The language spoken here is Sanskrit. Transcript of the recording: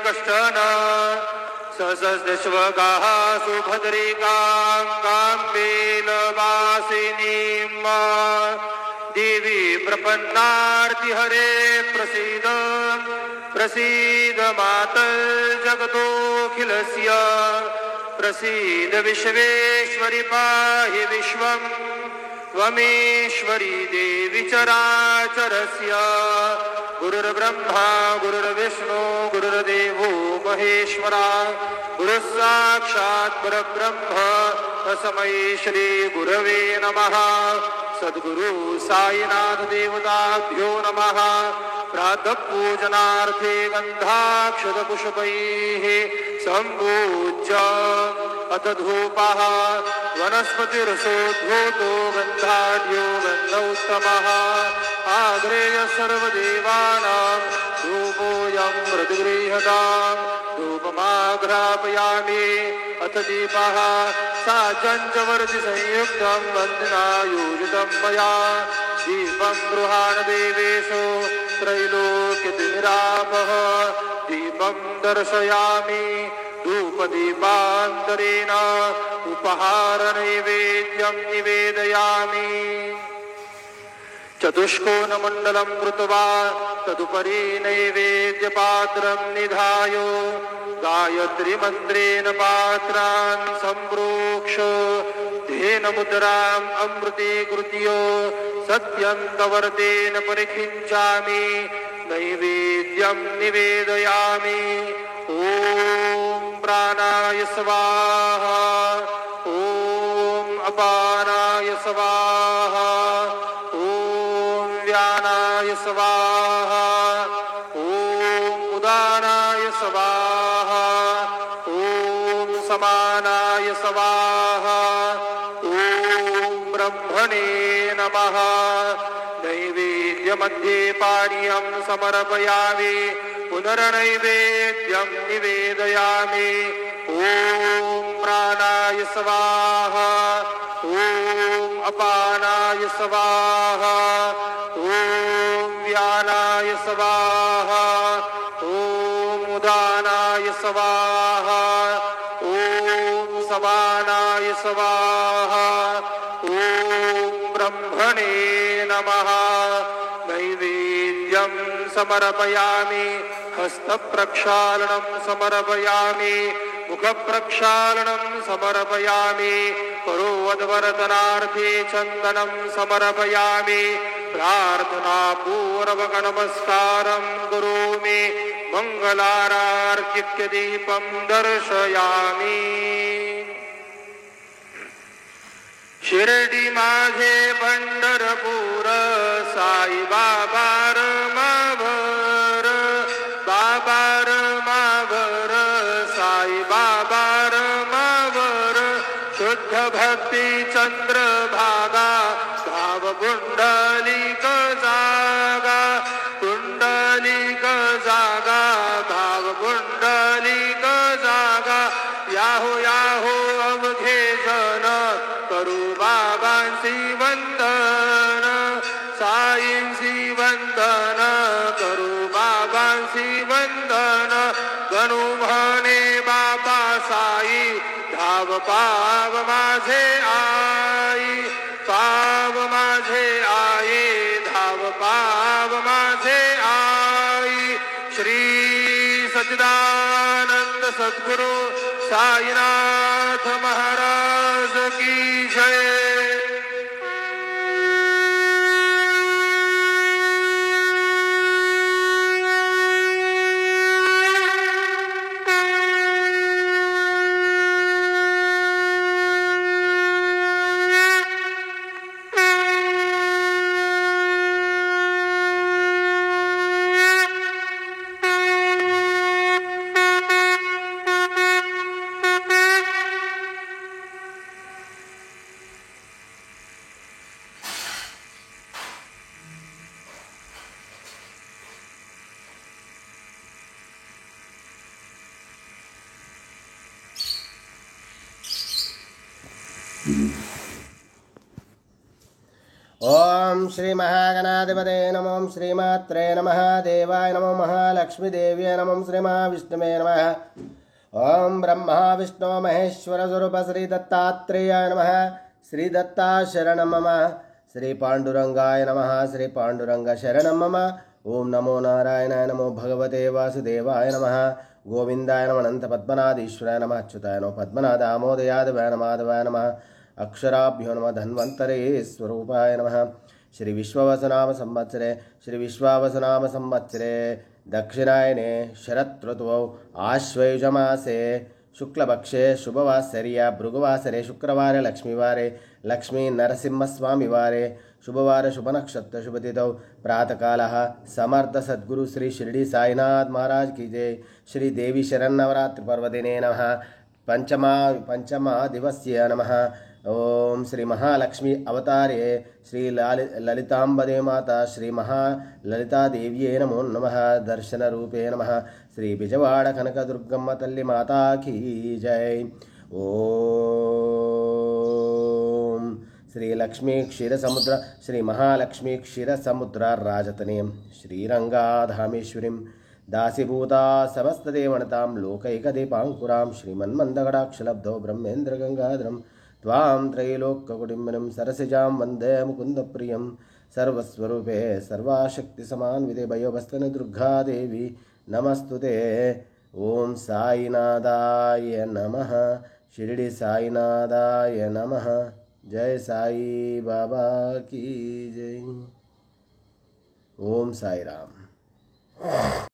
कष्टन सहस्रश्वगाः सुभद्रिकां काम्बेलवासिनीं देवी प्रपन्नार्ति हरे प्रसीद प्रसीद मातर्जगतोऽखिलस्य प्रसीद विश्वेश्वरि पाहि विश्वं त्वमेश्वरी देवी चराचरस्य गुरुर्ब्रह्मा गुरुर्विष्णु गुरुर्देवो महेश्वरा गुरुः साक्षात् परब्रह्म तस्मै श्री गुरवे नमः सद्गुरु साईनाथ देवताभ्यो नमः प्रातः पूजनार्थे गन्धाक्षतपुष्पैः सम्पूज्य अथ धूपः वनस्पतिरसोद्भूतो गन्धाढ्यो गन्धोत्तमः आग्रेय सर्वदेवानां धूपोऽयं प्रतिगृह्यताम् धूपमाघ्रापयामि अथ दीपः साचञ्चवर्ति संयुक्तं वन्दनायोजितं मया दीपं गृहाण देवेषु त्रैलोक्यतिमिरापः दीपं दर्शयामि धूपदीपान्तरेण उपहारनैवेद्यं निवेदयामि चतुष्कोणमण्डलं कृत्वा तदुपरि नैवेद्यपात्रं निधाय गायत्रीमन्त्रेण पात्रान् सम्प्रोक्ष तेन मुद्राम् अमृतीकृत्य सत्यन्तवर्तेन परिखिञ्चामि नैवेद्यं निवेदयामि ॐ प्राणाय स्वाहा ॐ अपानाय स्वाहा ॐ व्यानाय स्वाहा ॐ उदानाय स्वाहा ॐ समानाय स्वाहा ॐ ब्रह्मणे नमः नैवेद्यमध्ये पानीयं समर्पयामि पुनर्नैवेद्यं निवेदयामि ॐ प्राणाय स्वाहा ॐ अपानाय स्वाहा ॐ व्यानाय स्वाहा ॐ उदानाय स्वाहा ॐ समानाय स्वाहा ॐ ब्रह्मणे नमः नैवेद्यं समर्पयामि हस्तप्रक्षालनं समर्पयामि मुखप्रक्षालनं समर्पयामि करोवद्वर्तनार्थे चन्दनं समर्पयामि प्रार्थनापूर्वकनमस्कारं करोमि मङ्गलारार्चिक्य दीपं दर्शयामि शिर्डी माझे पंढरपूर साई बाबा रमाभर बाबा रमाभर साई बाबा रमाभर शुद्ध भक्ती चंद्रभागा भाव कुंडलिक जागा कुंडलिक जागा भाव कुंडलिक जागा याहो याहो अवघे जन करू बाबांसी वंदन साईंसी वंदन करू बाबांसी वंदन गणू म्हणे बाबा साई धाव पाव माझे आई पाव माझे आई धाव पाव माझे आई श्री सच्चिदानंद सद्गुरु साईनाथ महाराज की जय। ఓం శ్రీ మహాగణాధిపతే నమో శ్రీమాత్రే నమః దేవాయ నమో మహాలక్ష్మీదేవ్యై నమో శ్రీ మహావిష్ణువే నమః ఓం బ్రహ్మ విష్ణు మహేశ్వర స్వరూప శ్రీ దత్తాత్రేయాయ నమః శ్రీ దత్తా శరణం మమ శ్రీ పాండురంగాయ నమః శ్రీ పాండురంగ శరణం మమ ఓం నమో నారాయణాయ నమో భగవతే వాసుదేవాయ నమః గోవిందాయ నమః అనంత పద్మనాధీశ్వరాయ నమః అచ్యుతాయ నమః పద్మనాథ ఆమోదయాదవాయ నమః మాధవాయ నమః అక్షరాభ్యో నమః ధన్వంతరే స్వరూపాయ నమః శ్రీ విశ్వవసనామ సంవత్సరే దక్షిణాయనే శరతృతువౌ ఆశ్వయుజమాసే శుక్లపక్షే శుభవాసర్య భృగువాసరే శుక్రవారే లక్ష్మీవారే లక్ష్మీ నరసింహస్వామివారే శుభవార శుభనక్షత్ర శుభతిథౌ ప్రాతకాలः సమర్థ సద్గురు శ్రీ షిరిడి సాయినాథ్ మహారాజ్ की जय श्री देवी शरन्नवरात्रि पर्वदिने नमः पंचमा दिवस्य नमः ओम श्री महालक्ष्मी अवतारे श्री ललितांबदे माता श्री महाललिता देव्ये नमो नमः दर्शन रूपे नमः श्री बिजवाड़ कनक दुर्गम्म तल्ली माता की जय ओम श्री लक्ष्मी क्षीर समुद्र श्री महालक्ष्मी क्षीर समुद्र राजतने श्रीरंगाधामेश्वरीं दासीभूता समस्तदेवनतां लोकैकदीपाङ्कुरां श्रीमन्मन्दगडाक्षलब्धौ ब्रह्मेन्द्र गंगाधरं त्वां त्रैलोक्यकुटुम्बिनीं सरसिजां वन्दे मुकुन्दप्रियं सर्वस्वरूपे सर्वाशक्तिसमान्विते भयोभस्तने दुर्गा देवी नमस्तुते ओम साईनाथाय नमः शिरडी साईनाथाय नमः जय साई बाबा की जय ओम साई राम।